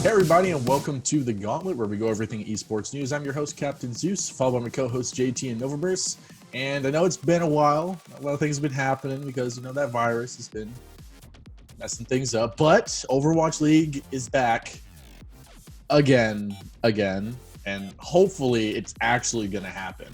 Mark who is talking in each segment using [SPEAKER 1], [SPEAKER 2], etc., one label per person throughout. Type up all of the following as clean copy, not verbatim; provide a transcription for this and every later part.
[SPEAKER 1] Hey everybody, and welcome to the Gauntlet, where we go everything esports news. I'm your host, Captain Zeus, followed by my co-host JT and Novaverse. And I know it's been a while. A lot of things have been happening because that virus has been messing things up. But Overwatch League is back again, and hopefully it's actually going to happen.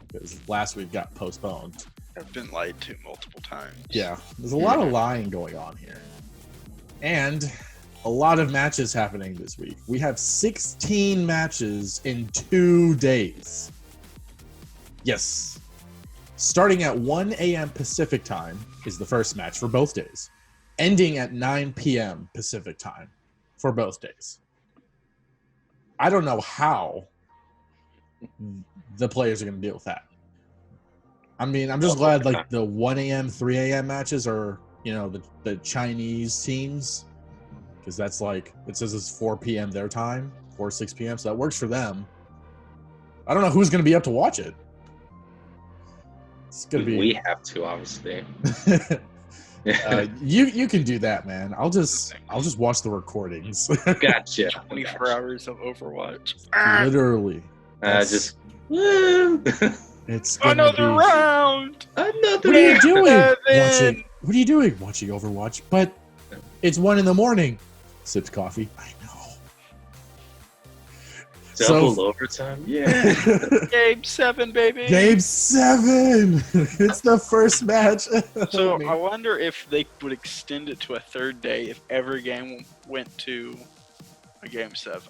[SPEAKER 1] Because last week got postponed.
[SPEAKER 2] I've been lied to multiple times.
[SPEAKER 1] Yeah, there's a lot of lying going on here. And a lot of matches happening this week. We have 16 matches in 2 days. Yes. Starting at 1 a.m. Pacific time is the first match for both days. Ending at 9 p.m. Pacific time for both days. I don't know how the players are going to deal with that. I mean, I'm just glad like the 1 a.m., 3 a.m. matches are, the Chinese teams, because that's like, it says it's 4 p.m. their time, 6 p.m., so that works for them. I don't know who's going to be up to watch it. It's going to be...
[SPEAKER 3] We have to, obviously.
[SPEAKER 1] You can do that, man. I'll just watch the recordings.
[SPEAKER 3] Gotcha.
[SPEAKER 2] 24 hours of Overwatch.
[SPEAKER 1] Literally. It's
[SPEAKER 2] another round.
[SPEAKER 1] What are you doing? What are you doing? Watching Overwatch. But it's 1 a.m. Sips coffee. I know.
[SPEAKER 3] Double overtime. Yeah.
[SPEAKER 2] Game 7, baby.
[SPEAKER 1] Game 7. It's the first match.
[SPEAKER 2] So I wonder if they would extend it to a third day if every game went to a game 7.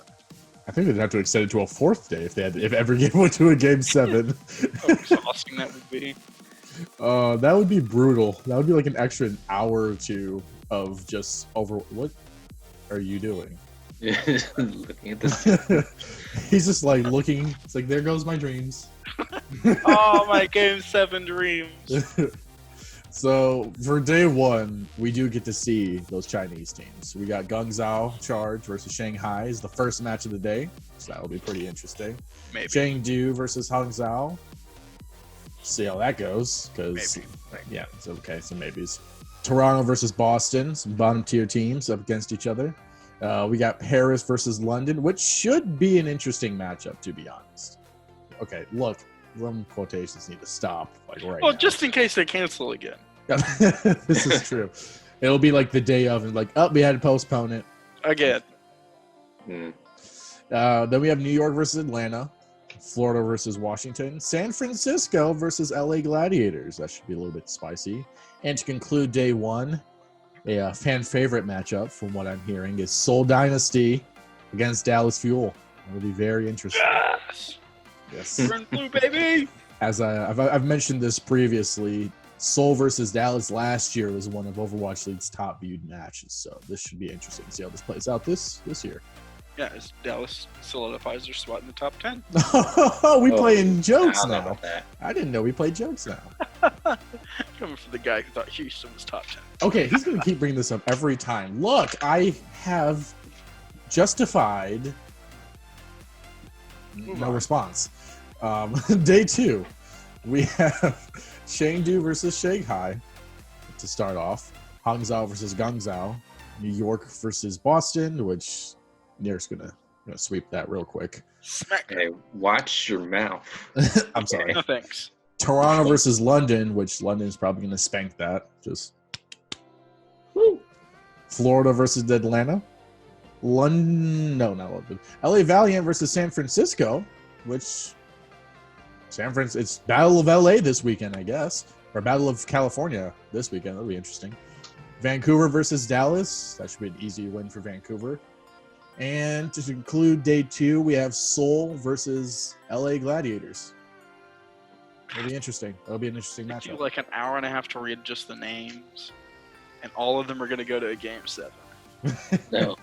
[SPEAKER 1] I think they'd have to extend it to a fourth day if every game went to a game 7.
[SPEAKER 2] How exhausting that would be.
[SPEAKER 1] That would be brutal. That would be like an extra hour or two of just over. What are you doing?
[SPEAKER 3] Looking at this.
[SPEAKER 1] He's just like looking. It's like, there goes my dreams.
[SPEAKER 2] Oh, my game 7 dreams.
[SPEAKER 1] So for day 1, we do get to see those Chinese teams. We got Guangzhou Charge versus Shanghai is the first match of the day, so that'll be pretty interesting.
[SPEAKER 2] Maybe.
[SPEAKER 1] Chengdu versus Hangzhou. See how that goes, because
[SPEAKER 2] Maybe.
[SPEAKER 1] it's okay. So maybes. Toronto versus Boston, some bottom tier teams up against each other. We got Paris versus London, which should be an interesting matchup, to be honest. Okay, look, them quotations need to stop right now.
[SPEAKER 2] Just in case they cancel again.
[SPEAKER 1] This is true. It'll be like the day of, and like, we had to postpone it
[SPEAKER 2] Again.
[SPEAKER 1] Then we have New York versus Atlanta, Florida versus Washington, San Francisco versus LA Gladiators. That should be a little bit spicy. And to conclude day 1, a fan favorite matchup, from what I'm hearing, is Seoul Dynasty against Dallas Fuel. It'll be very interesting. Yes.
[SPEAKER 2] We're in blue, baby.
[SPEAKER 1] As I've mentioned this previously, Seoul versus Dallas last year was one of Overwatch League's top viewed matches, so this should be interesting to see how this plays out this year.
[SPEAKER 2] Yeah, as Dallas solidifies their spot in the top 10.
[SPEAKER 1] We playing jokes now.
[SPEAKER 3] That.
[SPEAKER 1] I didn't know we played jokes now.
[SPEAKER 2] Coming from the guy who thought Houston was top 10.
[SPEAKER 1] Okay, he's going to keep bringing this up every time. Look, I have justified no response. Day 2, we have Chengdu versus Shanghai to start off. Hangzhou versus Guangzhou. New York versus Boston, which Nier's gonna sweep that real quick.
[SPEAKER 2] Smack.
[SPEAKER 3] Hey, watch your mouth.
[SPEAKER 1] I'm sorry.
[SPEAKER 2] No thanks.
[SPEAKER 1] Toronto versus London, which London's probably gonna spank that. Just
[SPEAKER 3] Woo.
[SPEAKER 1] Florida versus Atlanta. No, not London. LA Valiant versus San Francisco, which it's Battle of LA this weekend, I guess, or Battle of California this weekend. That'll be interesting. Vancouver versus Dallas. That should be an easy win for Vancouver. And to conclude day 2, we have Seoul versus LA Gladiators. It'll be interesting. It'll be an interesting
[SPEAKER 2] It took
[SPEAKER 1] matchup.
[SPEAKER 2] like an hour and a half to read just the names, and all of them are going to go to a game 7.
[SPEAKER 3] No.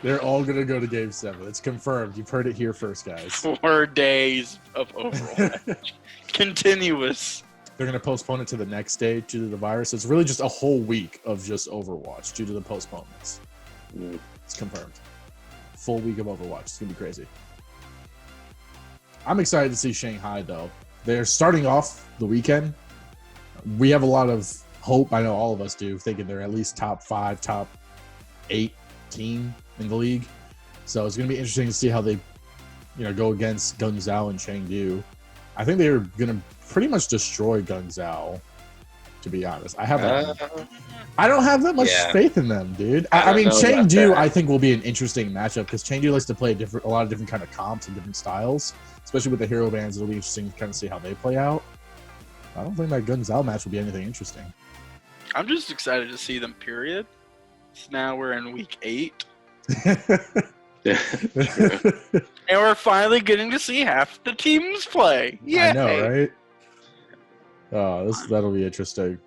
[SPEAKER 1] They're all going to go to game 7. It's confirmed. You've heard it here first, guys.
[SPEAKER 2] 4 days of Overwatch. Continuous.
[SPEAKER 1] They're going to postpone it to the next day due to the virus. So it's really just a whole week of just Overwatch due to the postponements. It's confirmed. full week of Overwatch. It's gonna be crazy. I'm excited to see Shanghai though. They're starting off the weekend. We have a lot of hope. I know all of us do, thinking they're at least top 5, top 8 team in the league. So it's gonna be interesting to see how they, go against Guangzhou and Chengdu. I think they're gonna pretty much destroy Guangzhou. To be honest, I don't have that much faith in them, dude. I mean, Chengdu, I think will be an interesting matchup because Chengdu likes to play a lot of different kind of comps and different styles, especially with the hero bands. It'll be interesting to kind of see how they play out. I don't think that Guangzhou match will be anything interesting.
[SPEAKER 2] I'm just excited to see them. Period. So now we're in week 8, and we're finally getting to see half the teams play. Yeah,
[SPEAKER 1] I know, right? Oh, that'll be interesting.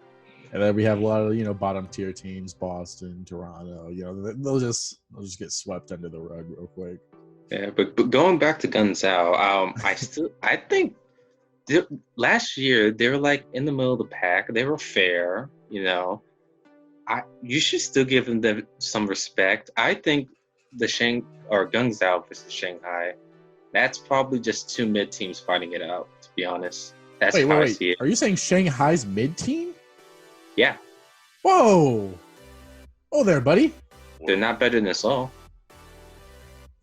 [SPEAKER 1] And then we have a lot of bottom tier teams, Boston, Toronto. They'll just get swept under the rug real quick.
[SPEAKER 3] Yeah, but going back to Guangzhou, I think last year they were like in the middle of the pack. They were fair, you should still give them some respect. I think the Guangzhou versus Shanghai, that's probably just 2 mid teams fighting it out. To be honest. That's how I see it.
[SPEAKER 1] Are you saying Shanghai's mid team?
[SPEAKER 3] Yeah.
[SPEAKER 1] Whoa. Oh, there, buddy.
[SPEAKER 3] They're not better than Seoul.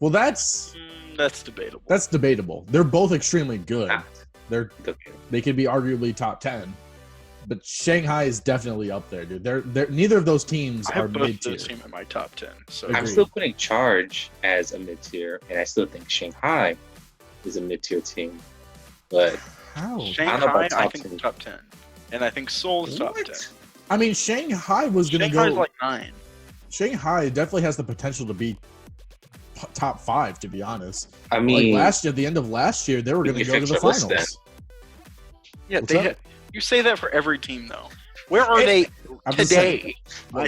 [SPEAKER 1] Well, that's
[SPEAKER 2] debatable.
[SPEAKER 1] That's debatable. They're both extremely good.
[SPEAKER 3] Okay.
[SPEAKER 1] They could be arguably top 10, but Shanghai is definitely up there, dude. They're neither of those teams
[SPEAKER 2] I have
[SPEAKER 1] are
[SPEAKER 2] both
[SPEAKER 1] mid tier.
[SPEAKER 2] those teams in my top 10. So
[SPEAKER 3] I'm still putting Charge as a mid tier, and I still think Shanghai is a mid tier team, but.
[SPEAKER 1] How?
[SPEAKER 2] Shanghai, I think top 10, and I think Seoul is top 10.
[SPEAKER 1] I mean, Shanghai was going to go.
[SPEAKER 2] Shanghai's like 9.
[SPEAKER 1] Shanghai definitely has the potential to be top 5. To be honest,
[SPEAKER 3] I mean,
[SPEAKER 1] last year, at the end of last year, they were going to go to the finals.
[SPEAKER 2] Yeah, you say that for every team, though. Where are they today?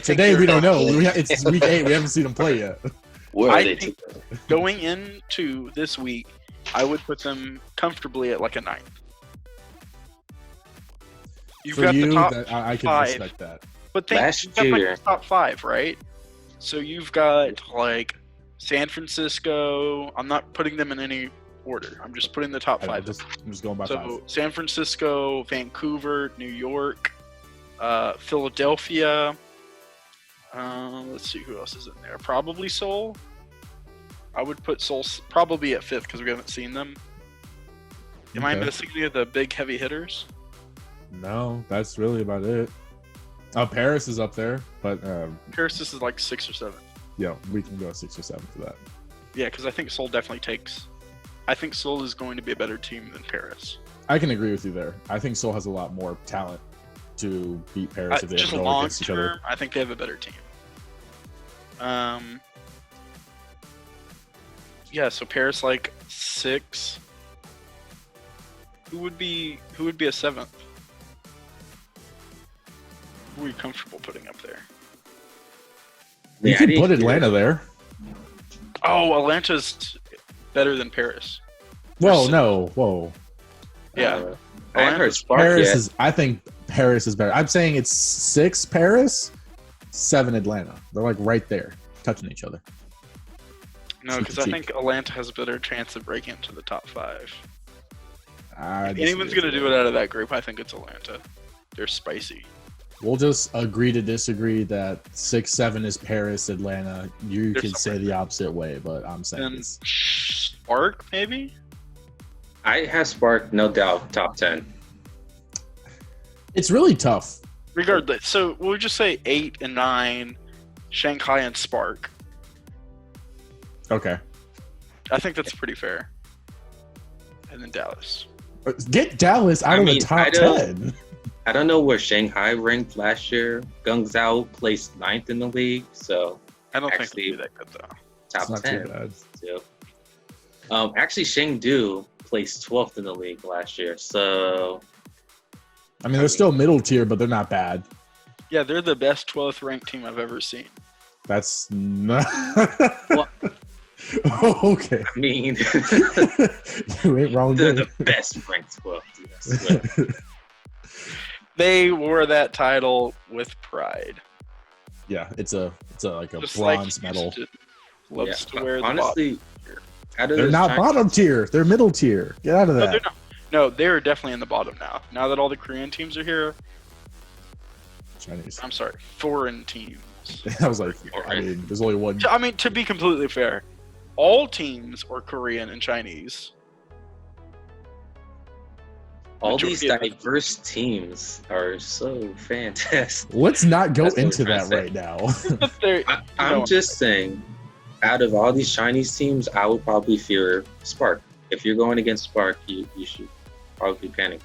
[SPEAKER 1] Today we don't know. It's week 8. We haven't seen them play yet.
[SPEAKER 3] Where are they
[SPEAKER 2] think going into this week, I would put them comfortably at like a 9th. You've got the top
[SPEAKER 1] I can
[SPEAKER 2] 5,
[SPEAKER 1] respect that.
[SPEAKER 2] But you've got the top 5, right? So you've got like San Francisco. I'm not putting them in any order. I'm just putting the top 5.
[SPEAKER 1] I'm just going by 5.
[SPEAKER 2] San Francisco, Vancouver, New York, Philadelphia. Let's see who else is in there. Probably Seoul. I would put Seoul probably at 5th because we haven't seen them. Am I missing any of the big heavy hitters?
[SPEAKER 1] No, that's really about it. Paris is up there, but
[SPEAKER 2] Paris is like 6 or 7.
[SPEAKER 1] Yeah, we can go 6 or 7 for that.
[SPEAKER 2] Yeah, because I think Seoul definitely takes. I think Seoul is going to be a better team than Paris.
[SPEAKER 1] I can agree with you there. I think Seoul has a lot more talent to beat Paris if they have to go against each other.
[SPEAKER 2] I think they have a better team. Yeah, so Paris like 6. Who would be a 7th? Who are you comfortable putting up there?
[SPEAKER 1] You can put Atlanta there.
[SPEAKER 2] Oh, Atlanta's better than Paris.
[SPEAKER 1] Whoa.
[SPEAKER 2] Yeah.
[SPEAKER 3] I heard Spark.
[SPEAKER 1] I think Paris is better. I'm saying it's 6 Paris, 7 Atlanta. They're like right there, touching each other.
[SPEAKER 2] No, because I think Atlanta has a better chance of breaking into the top 5. If anyone's going to do it out of that group, I think it's Atlanta. They're spicy.
[SPEAKER 1] We'll just agree to disagree that 6-7 is Paris, Atlanta. You could say the opposite way, but I'm saying it's
[SPEAKER 2] Spark, maybe?
[SPEAKER 3] I have Spark, no doubt, top 10.
[SPEAKER 1] It's really tough.
[SPEAKER 2] Regardless, so we'll just say 8 and 9, Shanghai and Spark.
[SPEAKER 1] Okay.
[SPEAKER 2] I think that's pretty fair. And then Dallas.
[SPEAKER 1] Get Dallas out of the top 10.
[SPEAKER 3] I don't know where Shanghai ranked last year. Guangzhou placed 9th in the league, so
[SPEAKER 2] I don't think they'll be that good though.
[SPEAKER 3] Top
[SPEAKER 1] it's
[SPEAKER 3] 10.
[SPEAKER 1] Not too bad.
[SPEAKER 3] Too. Actually, Chengdu placed 12th in the league last year, so
[SPEAKER 1] I mean they're still middle tier, but they're not bad.
[SPEAKER 2] Yeah, they're the best 12th ranked team I've ever seen.
[SPEAKER 1] That's not.
[SPEAKER 3] Well,
[SPEAKER 1] okay.
[SPEAKER 3] I mean,
[SPEAKER 1] you ain't wrong.
[SPEAKER 3] They're the best ranked 12th.
[SPEAKER 2] They wore that title with pride.
[SPEAKER 1] Yeah, it's like a
[SPEAKER 2] Just
[SPEAKER 1] bronze medal.
[SPEAKER 2] Loves to wear the
[SPEAKER 3] honestly, out of
[SPEAKER 1] They're
[SPEAKER 3] this
[SPEAKER 1] not
[SPEAKER 3] Chinese-
[SPEAKER 1] bottom tier. They're middle tier. Get out of
[SPEAKER 2] No,
[SPEAKER 1] that.
[SPEAKER 2] they're not. No, they're definitely in the bottom now. Now that all the Korean teams are here,
[SPEAKER 1] Chinese.
[SPEAKER 2] I'm sorry, foreign teams.
[SPEAKER 1] I was like, I mean, there's only one.
[SPEAKER 2] I mean, to be completely fair, all teams are Korean and Chinese.
[SPEAKER 3] All these
[SPEAKER 2] Majority of-
[SPEAKER 3] diverse teams are so fantastic.
[SPEAKER 1] Let's not go
[SPEAKER 3] That's what
[SPEAKER 1] into
[SPEAKER 3] we're trying
[SPEAKER 1] that
[SPEAKER 3] to
[SPEAKER 1] right now.
[SPEAKER 2] But they're,
[SPEAKER 3] I'm just saying, out of all these Chinese teams, I would probably fear Spark. If you're going against Spark, you should probably be panicking.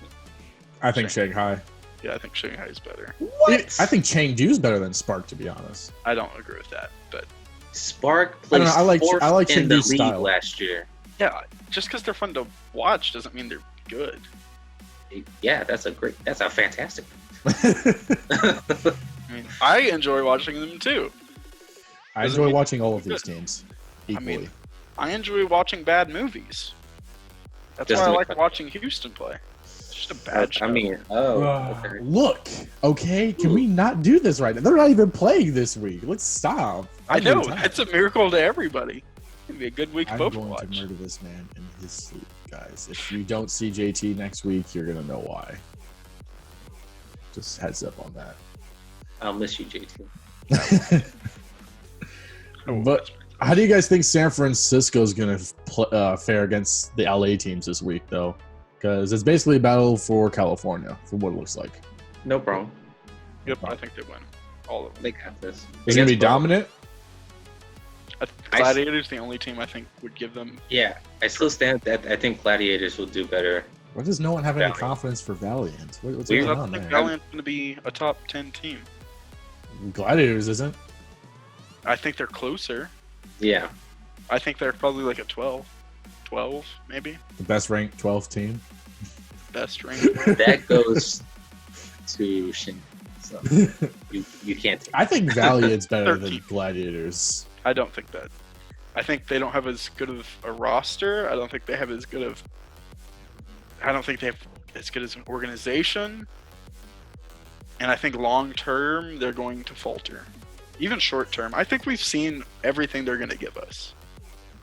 [SPEAKER 1] I think Shanghai.
[SPEAKER 2] yeah, I think Shanghai is better.
[SPEAKER 1] I think Chengdu's better than Spark, to be honest.
[SPEAKER 2] I don't agree with that, but
[SPEAKER 3] Spark
[SPEAKER 1] I don't
[SPEAKER 3] placed
[SPEAKER 1] know,
[SPEAKER 3] fourth
[SPEAKER 1] I like
[SPEAKER 3] in the
[SPEAKER 1] Chengdu's
[SPEAKER 3] league
[SPEAKER 1] style.
[SPEAKER 3] last year.
[SPEAKER 2] yeah, just because they're fun to watch doesn't mean they're good.
[SPEAKER 3] Yeah, that's a fantastic.
[SPEAKER 2] I mean, I enjoy watching them too.
[SPEAKER 1] I
[SPEAKER 2] Doesn't
[SPEAKER 1] enjoy
[SPEAKER 2] mean-
[SPEAKER 1] watching all of these teams equally.
[SPEAKER 2] mean, I enjoy watching bad movies. That's
[SPEAKER 3] Doesn't
[SPEAKER 2] why I
[SPEAKER 3] make
[SPEAKER 2] like watching Houston play. It's just a bad show.
[SPEAKER 3] I mean, okay.
[SPEAKER 1] Look, okay, can we not do this right now? They're not even playing this week. Let's stop.
[SPEAKER 2] I
[SPEAKER 1] I'm
[SPEAKER 2] know,
[SPEAKER 1] retired.
[SPEAKER 2] it's a miracle to everybody. It'd be a good week
[SPEAKER 1] I'm
[SPEAKER 2] of
[SPEAKER 1] going to
[SPEAKER 2] Overwatch.
[SPEAKER 1] murder this man in his sleep, guys. If you don't see JT next week, you're gonna know why. Just heads up on that.
[SPEAKER 3] I'll miss you, JT.
[SPEAKER 1] But how do you guys think San Francisco's gonna fare against the LA teams this week, though? Because it's basically a battle for California, from what it looks like.
[SPEAKER 3] No problem.
[SPEAKER 2] Yep, I think they win. All of them.
[SPEAKER 3] They got this.
[SPEAKER 1] It's gonna be
[SPEAKER 3] Against both.
[SPEAKER 1] dominant.
[SPEAKER 2] Gladiators the only team I think would give them.
[SPEAKER 3] Yeah, I still stand that. I think Gladiators will do better.
[SPEAKER 1] Why does no one have any
[SPEAKER 3] Valiant.
[SPEAKER 1] confidence for Valiant? What's
[SPEAKER 3] We-
[SPEAKER 1] going
[SPEAKER 2] I
[SPEAKER 1] on
[SPEAKER 2] think
[SPEAKER 1] there?
[SPEAKER 2] Valiant's going to be a top 10 team.
[SPEAKER 1] Gladiators isn't.
[SPEAKER 2] I think they're closer.
[SPEAKER 3] Yeah,
[SPEAKER 2] I think they're probably like a 12. 12, maybe.
[SPEAKER 1] The best ranked 12th team.
[SPEAKER 2] Best rank.
[SPEAKER 3] that goes to Shin. So you can't. Take
[SPEAKER 1] I think Valiant's better than
[SPEAKER 2] 13.
[SPEAKER 1] Gladiators.
[SPEAKER 2] I don't think that. I think they don't have as good of a roster. I don't think they have as good of. I don't think they have as good as an organization. And I think long term they're going to falter. Even short term, I think we've seen everything they're going to give us.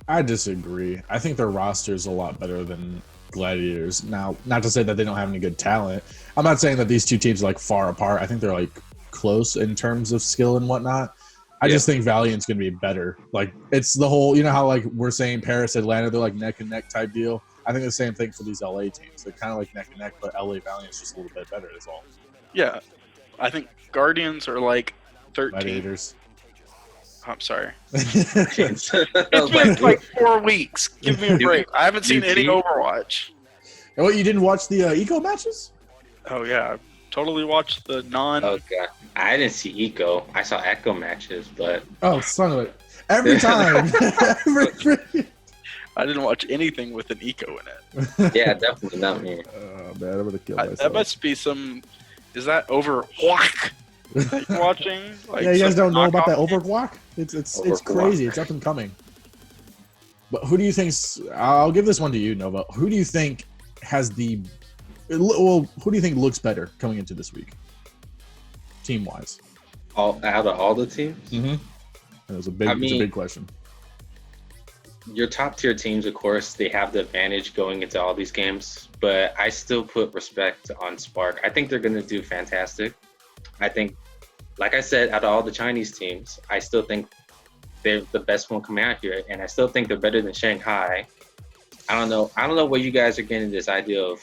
[SPEAKER 1] I disagree. I think their roster is a lot better than Gladiators. Now, not to say that they don't have any good talent. I'm not saying that these two teams are like far apart. I think they're like close in terms of skill and whatnot. I just think Valiant's going to be better. Like, it's the whole, you know how like we're saying Paris, Atlanta, they're like neck and neck type deal. I think the same thing for these LA teams. They're kind of like neck and neck, but LA Valiant's just a little bit better is all.
[SPEAKER 2] Yeah. I think Guardians are like 13.
[SPEAKER 1] Gladiators.
[SPEAKER 2] I'm sorry.
[SPEAKER 3] It's
[SPEAKER 2] It's been like 4 weeks. Give me a
[SPEAKER 3] You-
[SPEAKER 2] break. I haven't seen
[SPEAKER 3] you
[SPEAKER 2] any
[SPEAKER 3] see?
[SPEAKER 2] Overwatch.
[SPEAKER 1] Oh, you didn't watch the Eco matches?
[SPEAKER 2] Oh yeah, I totally watched the non.
[SPEAKER 3] Oh god, I didn't see Eco. I saw Echo matches, but
[SPEAKER 1] Oh, son of it. Every time.
[SPEAKER 2] I didn't watch anything with an eco in it.
[SPEAKER 3] yeah, definitely not me.
[SPEAKER 1] Oh, man, I'm going to kill
[SPEAKER 2] That
[SPEAKER 1] myself.
[SPEAKER 2] must be some. Is that Overwatch that you're watching? Like
[SPEAKER 1] Yeah, you guys
[SPEAKER 2] some
[SPEAKER 1] don't know about that
[SPEAKER 2] knockoff game?
[SPEAKER 1] Overwatch? It's
[SPEAKER 3] Overwatch.
[SPEAKER 1] crazy. It's up and coming. But who do you think's? I'll give this one to you, Nova. Who do you think has the? Well, who do you think looks better coming into this week, team wise?
[SPEAKER 3] Out of all the teams,
[SPEAKER 1] Mm-hmm. That was a big.
[SPEAKER 3] I
[SPEAKER 1] it's a
[SPEAKER 3] mean-
[SPEAKER 1] big question.
[SPEAKER 3] your top tier teams, of course, they have the advantage going into all these games. But I still put respect on Spark. I think they're going to do fantastic. I think, like I said, out of all the Chinese teams, I still think they're the best one coming out here, and I still think they're better than Shanghai. I don't know where you guys are getting this idea of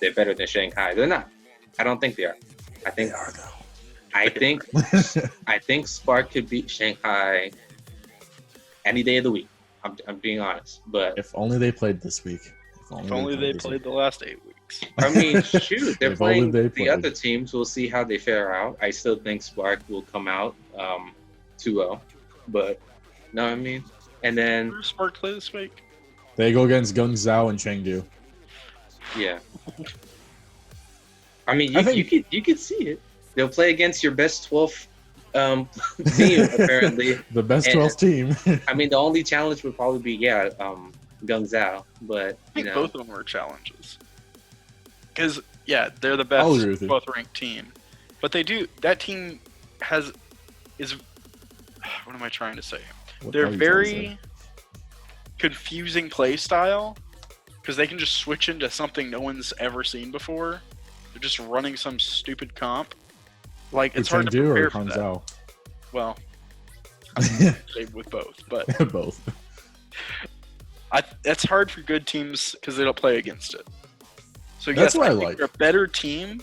[SPEAKER 3] they're better than Shanghai. They're not. I don't think they are. I think
[SPEAKER 1] They are though.
[SPEAKER 3] I think Spark could beat Shanghai any day of the week. I'm being honest, but
[SPEAKER 1] If only they played this week.
[SPEAKER 2] If only they
[SPEAKER 1] this
[SPEAKER 2] played
[SPEAKER 1] week.
[SPEAKER 2] the last 8 weeks.
[SPEAKER 3] I mean, shoot, they're
[SPEAKER 1] If only
[SPEAKER 3] playing
[SPEAKER 1] they
[SPEAKER 3] the
[SPEAKER 1] played.
[SPEAKER 3] other teams. We'll see how they fare out. I still think Spark will come out 2-0, but know what I mean? And then,
[SPEAKER 2] Who does Spark play this week?
[SPEAKER 1] They go against Guangzhou and Chengdu.
[SPEAKER 3] yeah. I mean,
[SPEAKER 1] I think-
[SPEAKER 3] you could see it. They'll play against your best 12th team, apparently.
[SPEAKER 1] The best
[SPEAKER 3] And-
[SPEAKER 1] 12th team.
[SPEAKER 3] I mean, the only challenge would probably be, Guangzhou, but,
[SPEAKER 2] I
[SPEAKER 3] you
[SPEAKER 2] think
[SPEAKER 3] know.
[SPEAKER 2] both of them are challenges. Because, yeah, they're the
[SPEAKER 1] I'll
[SPEAKER 2] best
[SPEAKER 1] agree with you.
[SPEAKER 2] both ranked team. But that team is, what am I trying to say? They're very confusing play style because they can just switch into something no one's ever seen before. They're just running some stupid comp. Like it's hard to prepare for that. Well, with both, but
[SPEAKER 1] both.
[SPEAKER 2] That's hard for good teams because they don't play against it. So
[SPEAKER 1] that's
[SPEAKER 2] yes,
[SPEAKER 1] what I
[SPEAKER 2] think
[SPEAKER 1] like.
[SPEAKER 2] they're a better team.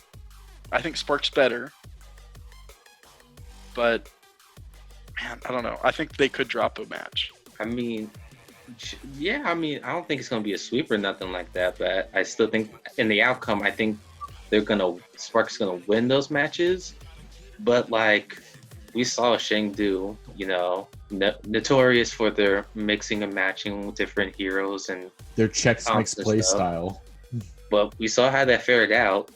[SPEAKER 2] I think Spark's better, but man, I don't know. I think they could drop a match.
[SPEAKER 3] I mean, yeah. I mean, I don't think it's gonna be a sweep or nothing like that. But I still think in the outcome, I think Spark's gonna win those matches. But like we saw Chengdu, you know, notorious for their mixing and matching different heroes and
[SPEAKER 1] their checks mix play style.
[SPEAKER 3] But we saw how that fared out.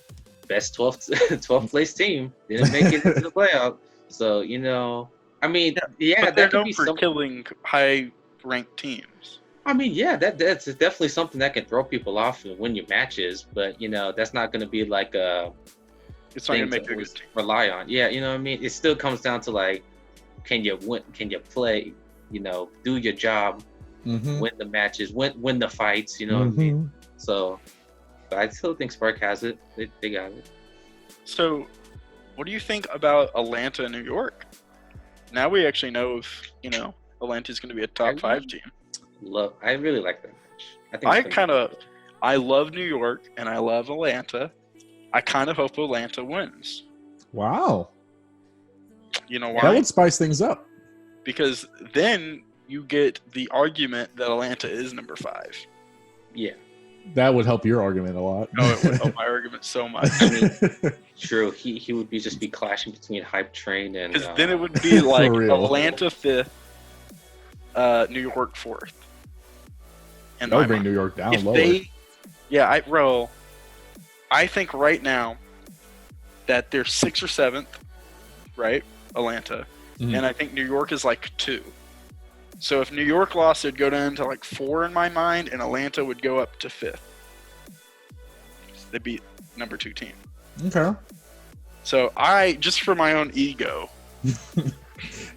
[SPEAKER 3] Best 12th place team didn't make it into the playoff. So, you know, I mean, yeah,
[SPEAKER 2] that could be for killing high-ranked teams.
[SPEAKER 3] I mean, yeah, that's definitely something that can throw people off and win your matches. But, you know, that's not going to be like a
[SPEAKER 2] it's not going to make a good team.
[SPEAKER 3] Rely on. Yeah, you know what I mean? It still comes down to, like, can you play, you know, do your job, win the matches, win the fights, you know what I mean? So... But I still think Spark has it. They got it.
[SPEAKER 2] So, what do you think about Atlanta and New York? Now we actually know if, you know, Atlanta's going to be a top 5 team.
[SPEAKER 3] I really like that match.
[SPEAKER 2] I love New York and I love Atlanta. I kind of hope Atlanta wins.
[SPEAKER 1] Wow.
[SPEAKER 2] You know why?
[SPEAKER 1] That would spice things up.
[SPEAKER 2] Because then you get the argument that Atlanta is number 5.
[SPEAKER 3] Yeah.
[SPEAKER 1] That would help your argument a lot.
[SPEAKER 2] No, it would help my argument so much.
[SPEAKER 3] I mean, true. He would just be clashing between Hype Train and.
[SPEAKER 2] Because then it would be like Atlanta 5th, New York 4th.
[SPEAKER 1] And that would bring New York down lower.
[SPEAKER 2] I think right now that they're 6th or 7th, right? Atlanta, and I think New York is like 2. So if New York lost, it'd go down to like 4 in my mind, and Atlanta would go up to 5th. They beat number 2 team.
[SPEAKER 1] Okay.
[SPEAKER 2] So just for my own ego.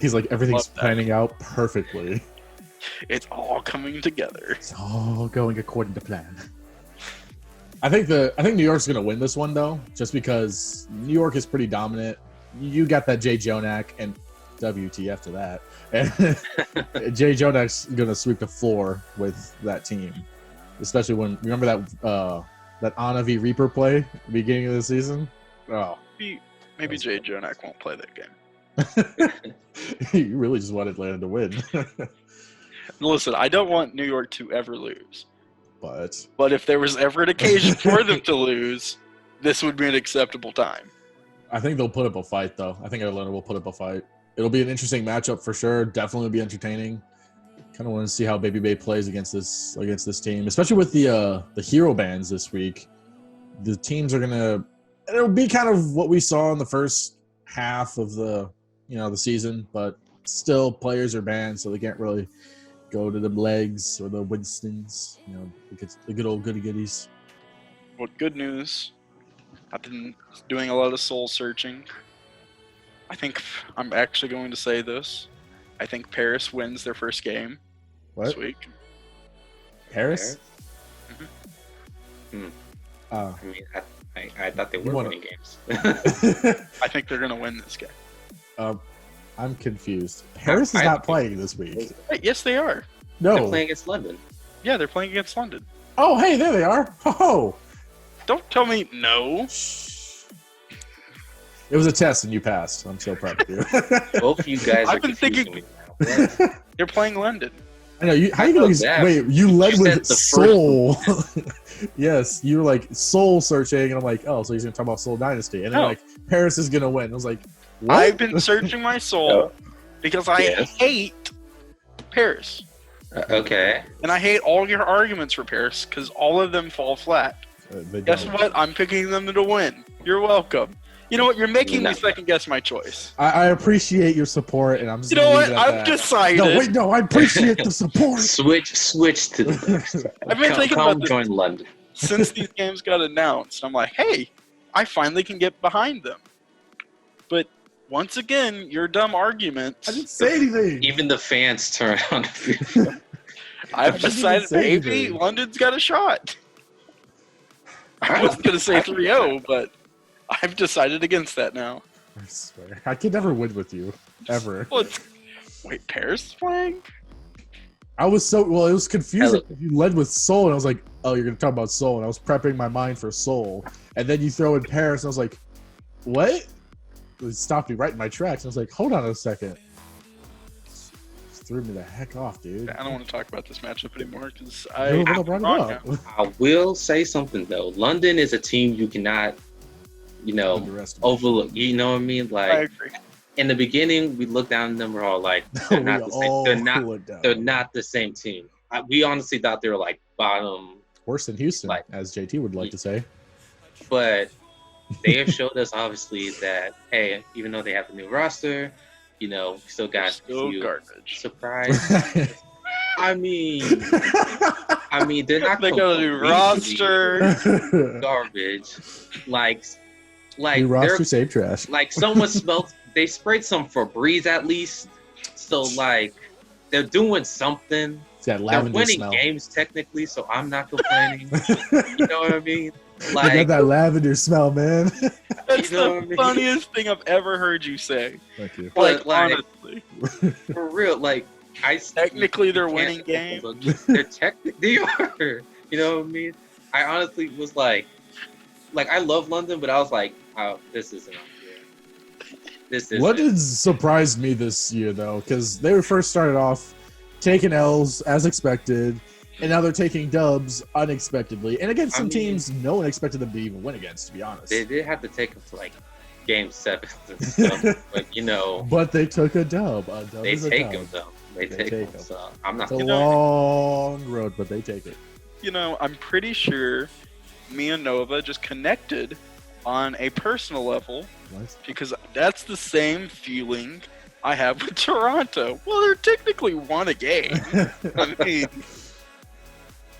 [SPEAKER 1] He's like, everything's planning out perfectly.
[SPEAKER 2] It's all coming together.
[SPEAKER 1] It's all going according to plan. I think New York's gonna win this one though, just because New York is pretty dominant. You got that Jay Jonak and WTF to that. And Jay Jonak's gonna sweep the floor with that team, especially when remember that Ana v Reaper play at the beginning of the season. Oh,
[SPEAKER 2] maybe Jay Jonak won't play that game.
[SPEAKER 1] You really just want Atlanta to win.
[SPEAKER 2] Listen, I don't want New York to ever lose,
[SPEAKER 1] but
[SPEAKER 2] if there was ever an occasion for them to lose, this would be an acceptable time.
[SPEAKER 1] I think they'll put up a fight, though. I think Atlanta will put up a fight. It'll be an interesting matchup for sure. Definitely be entertaining. Kind of want to see how Baby Bay plays against this team, especially with the hero bans this week. The teams are gonna. It'll be kind of what we saw in the first half of the season, but still players are banned, so they can't really go to the legs or the Winstons. You know, the good old goody goodies.
[SPEAKER 2] Well, good news. I've been doing a lot of soul searching. I think I'm actually going to say this. I think Paris wins their first game this week.
[SPEAKER 1] Paris?
[SPEAKER 3] I mean, I thought they were winning games.
[SPEAKER 2] I think they're going to win this game.
[SPEAKER 1] I'm confused. Paris is not playing this week.
[SPEAKER 2] Yes, they are.
[SPEAKER 1] No.
[SPEAKER 3] They're playing against London.
[SPEAKER 2] Yeah, they're playing against London.
[SPEAKER 1] Oh, hey, there they are. Oh.
[SPEAKER 2] Don't tell me no.
[SPEAKER 1] It was a test and you passed. I'm so proud of you.
[SPEAKER 3] Both of you guys
[SPEAKER 2] I've been thinking
[SPEAKER 3] me now.
[SPEAKER 2] They're playing London.
[SPEAKER 1] I know. How you gonna wait? You led with Soul. Yes, you were like Soul searching, and I'm like, oh, so he's gonna talk about Soul Dynasty, and then like Paris is gonna win. I was like, what?
[SPEAKER 2] I've been searching my soul because I hate Paris.
[SPEAKER 3] Okay.
[SPEAKER 2] And I hate all your arguments for Paris because all of them fall flat. Guess what? I'm picking them to win. You're welcome. You know what? You're making me second guess my choice.
[SPEAKER 1] I appreciate your support, and I'm just.
[SPEAKER 2] You know what? I've decided.
[SPEAKER 1] No, wait, no. I appreciate the support.
[SPEAKER 3] Switch to the.
[SPEAKER 2] I've been thinking about this
[SPEAKER 3] join London
[SPEAKER 2] since these games got announced. I'm like, hey, I finally can get behind them. But once again, your dumb arguments.
[SPEAKER 1] I didn't say anything.
[SPEAKER 3] Even the fans turn on the field.
[SPEAKER 2] I've
[SPEAKER 1] didn't even
[SPEAKER 2] decided
[SPEAKER 1] say
[SPEAKER 2] maybe
[SPEAKER 1] anything.
[SPEAKER 2] London's got a shot. I wasn't going to say 3-0, but I've decided against that now.
[SPEAKER 1] I swear. I could never win with you. Ever.
[SPEAKER 2] Wait, Paris is playing?
[SPEAKER 1] I was it was confusing. You led with Seoul, and I was like, oh, you're going to talk about Seoul. And I was prepping my mind for Seoul. And then you throw in Paris, and I was like, what? It stopped me right in my tracks. And I was like, hold on a second. Just threw me the heck off, dude.
[SPEAKER 2] I don't want to talk about this matchup anymore because
[SPEAKER 1] I brought it up.
[SPEAKER 3] I will say something though. London is a team you cannot, overlook. You know what I mean?
[SPEAKER 2] I
[SPEAKER 3] Like
[SPEAKER 2] agree.
[SPEAKER 3] in the beginning, we looked down at them. We're all like, they're not the same. They're not the same team. We honestly thought they were like bottom.
[SPEAKER 1] Worse than Houston,
[SPEAKER 3] Like,
[SPEAKER 1] as JT would like to say.
[SPEAKER 3] But they have showed us obviously that hey, even though they have a new roster, we still got
[SPEAKER 2] Still garbage.
[SPEAKER 3] surprise. I mean, they're not.
[SPEAKER 2] They got a new roster.
[SPEAKER 3] Garbage. Like
[SPEAKER 1] New roster, save trash.
[SPEAKER 3] Like someone smelled. They sprayed some Febreze at least. So like, they're doing something.
[SPEAKER 1] It's that
[SPEAKER 3] They're
[SPEAKER 1] lavender
[SPEAKER 3] winning
[SPEAKER 1] smell.
[SPEAKER 3] games technically, so I'm not complaining. You know what I mean?
[SPEAKER 1] I got that lavender smell, man.
[SPEAKER 2] That's
[SPEAKER 3] know
[SPEAKER 2] the
[SPEAKER 3] what I mean?
[SPEAKER 2] funniest thing I've ever heard you say.
[SPEAKER 1] Thank you.
[SPEAKER 3] But, like,
[SPEAKER 2] honestly.
[SPEAKER 3] For real, like
[SPEAKER 2] Technically, they're
[SPEAKER 3] can't
[SPEAKER 2] winning games.
[SPEAKER 3] overlook- They're technically, they are. You know what I mean? I honestly was like I love London, but I was like, oh, this isn't on here. This is.
[SPEAKER 1] London surprised me this year, though, because they were first started off taking L's as expected, and now they're taking dubs unexpectedly, and against some teams no one expected them to even win against, to be honest.
[SPEAKER 3] They did have to take them to like game 7 and stuff, but
[SPEAKER 1] But they took a dub.
[SPEAKER 3] they take them though. They take them. So I'm not.
[SPEAKER 1] It's a long road, but they take it.
[SPEAKER 2] I'm pretty sure me and Nova just connected on a personal level
[SPEAKER 1] Nice.
[SPEAKER 2] because that's the same feeling I have with Toronto. Well, they're technically won a game. I mean,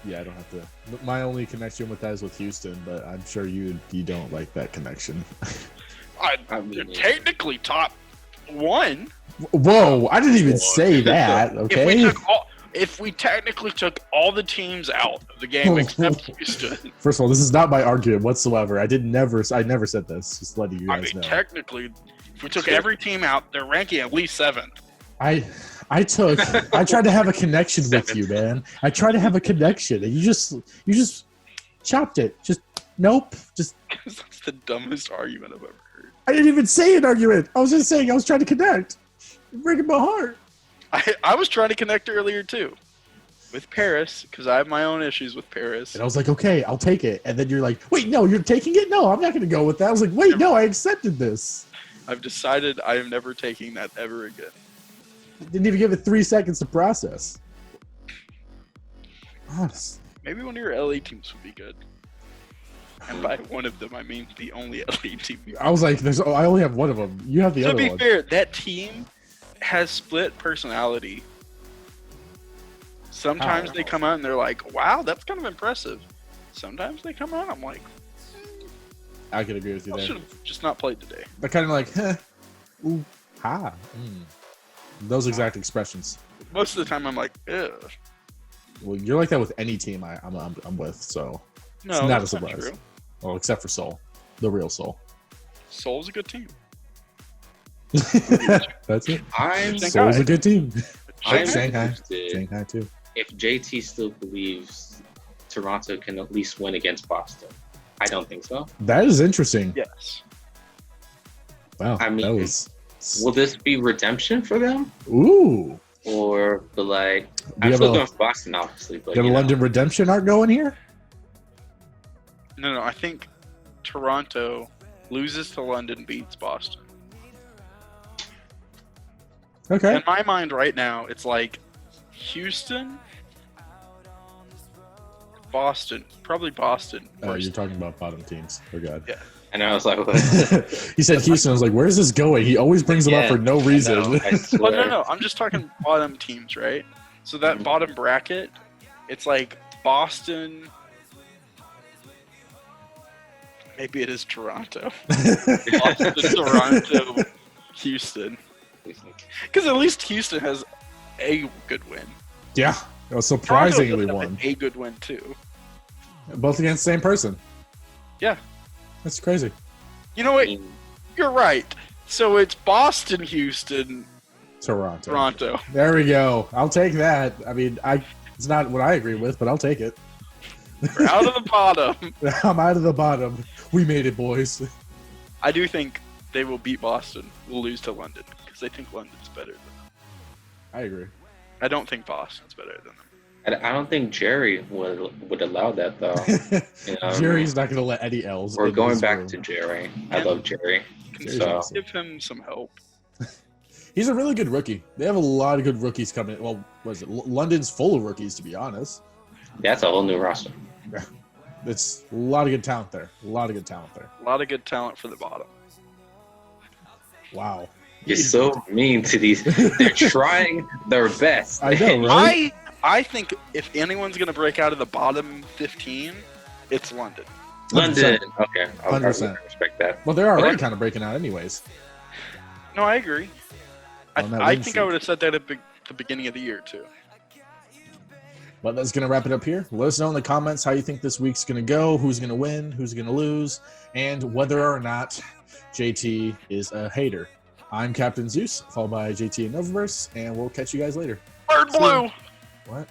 [SPEAKER 1] Yeah, I don't have to. My only connection with that is with Houston, but I'm sure you don't like that connection.
[SPEAKER 2] they're technically top 1.
[SPEAKER 1] Whoa! I didn't even say that. Okay.
[SPEAKER 2] If we technically took all the teams out of the game except Houston.
[SPEAKER 1] First of all, this is not my argument whatsoever. I never said this. Just letting you guys know.
[SPEAKER 2] Technically, if we took every team out, they're ranking at least 7th.
[SPEAKER 1] I tried to have a connection with you, man. I tried to have a connection, and you just chopped it. Just nope. Just
[SPEAKER 2] That's the dumbest argument I've ever heard.
[SPEAKER 1] I didn't even say an argument. I was just saying I was trying to connect. You're breaking my heart.
[SPEAKER 2] I was trying to connect earlier too, with Paris, because I have my own issues with Paris.
[SPEAKER 1] And I was like, okay, I'll take it. And then you're like, wait, no, you're taking it? No, I'm not going to go with that. I was like, wait, no, I accepted this.
[SPEAKER 2] I've decided I am never taking that ever again.
[SPEAKER 1] Didn't even give it 3 seconds to process. Honest.
[SPEAKER 2] Maybe one of your LA teams would be good. And by one of them, I mean the only LA team.
[SPEAKER 1] I was like, I only have one of them. You have the other one.
[SPEAKER 2] To be fair, that team has split personality. Sometimes they come out and they're like, wow, that's kind of impressive. Sometimes they come out, I'm like,
[SPEAKER 1] I can agree with you
[SPEAKER 2] I
[SPEAKER 1] there.
[SPEAKER 2] should have just not played today.
[SPEAKER 1] They're kind of like, huh, ooh, ha. Those exact expressions.
[SPEAKER 2] Most of the time, I'm like, ugh.
[SPEAKER 1] Well, you're like that with any team I'm with, so
[SPEAKER 2] No,
[SPEAKER 1] it's not a
[SPEAKER 2] that's
[SPEAKER 1] surprise.
[SPEAKER 2] true.
[SPEAKER 1] Well, except for Seoul, the real Seoul.
[SPEAKER 2] Seoul's a good team.
[SPEAKER 1] That's it.
[SPEAKER 3] I'm
[SPEAKER 1] Seoul's a good team.
[SPEAKER 3] I'm
[SPEAKER 1] Shanghai.
[SPEAKER 3] interested
[SPEAKER 1] Shanghai too.
[SPEAKER 3] if JT still believes Toronto can at least win against Boston. I don't think so.
[SPEAKER 1] That is interesting.
[SPEAKER 2] Yes.
[SPEAKER 1] Wow.
[SPEAKER 3] I mean,
[SPEAKER 1] that was...
[SPEAKER 3] will this be redemption for them?
[SPEAKER 1] Ooh.
[SPEAKER 3] Or like,
[SPEAKER 1] Do
[SPEAKER 3] I'm
[SPEAKER 1] you
[SPEAKER 3] still
[SPEAKER 1] have
[SPEAKER 3] going for Boston, obviously. But
[SPEAKER 1] got a London redemption arc going here?
[SPEAKER 2] No, I think Toronto loses to London, beats Boston.
[SPEAKER 1] Okay.
[SPEAKER 2] In my mind right now, it's like Houston, Boston, probably Boston.
[SPEAKER 1] Oh, you're talking about bottom teams. Oh, God.
[SPEAKER 2] Yeah.
[SPEAKER 3] And I was like, what?
[SPEAKER 1] He said Houston. I was like, where's this going? He always brings them up for no reason.
[SPEAKER 3] I swear.
[SPEAKER 2] Well, no, I'm just talking bottom teams, right? So that bottom bracket, it's like Boston. Maybe it is Toronto. Boston, Toronto, Houston. Because at least Houston has a good win.
[SPEAKER 1] Yeah, it was surprisingly
[SPEAKER 2] Toronto
[SPEAKER 1] one.
[SPEAKER 2] does have a good win too.
[SPEAKER 1] Both against the same person.
[SPEAKER 2] Yeah.
[SPEAKER 1] That's crazy.
[SPEAKER 2] You know what? You're right. So it's Boston, Houston,
[SPEAKER 1] Toronto. There we go. I'll take that. I mean, it's not what I agree with, but I'll take it.
[SPEAKER 2] We're out of the bottom.
[SPEAKER 1] I'm out of the bottom. We made it, boys.
[SPEAKER 2] I do think they will beat Boston. We'll lose to London because I think London's better than them.
[SPEAKER 1] I agree.
[SPEAKER 2] I don't think Boston's better than them.
[SPEAKER 3] I don't think Jerry would allow that though. You know,
[SPEAKER 1] Jerry's not going to let any L's.
[SPEAKER 3] We're going back to Jerry. I love Jerry. So
[SPEAKER 2] give him some help.
[SPEAKER 1] He's a really good rookie. They have a lot of good rookies coming. Well, what is it? London's full of rookies, to be honest.
[SPEAKER 3] That's a whole new roster.
[SPEAKER 1] Yeah. It's a lot of good talent there. A lot of good talent there.
[SPEAKER 2] A lot of good talent for the bottom.
[SPEAKER 1] Wow.
[SPEAKER 3] You're so mean to these. They're trying their best.
[SPEAKER 1] I know, right?
[SPEAKER 2] I think if anyone's going to break out of the bottom 15, it's London.
[SPEAKER 3] London. Okay. I
[SPEAKER 1] 100%.
[SPEAKER 3] respect that.
[SPEAKER 1] Well, they're already kind of breaking out anyways.
[SPEAKER 2] No, I agree. I think I would have said that at the beginning of the year, too.
[SPEAKER 1] But that's going to wrap it up here. Let us know in the comments how you think this week's going to go, who's going to win, who's going to lose, and whether or not JT is a hater. I'm Captain Zeus, followed by JT and Novaverse, and we'll catch you guys later.
[SPEAKER 2] Bird Blue!
[SPEAKER 1] What?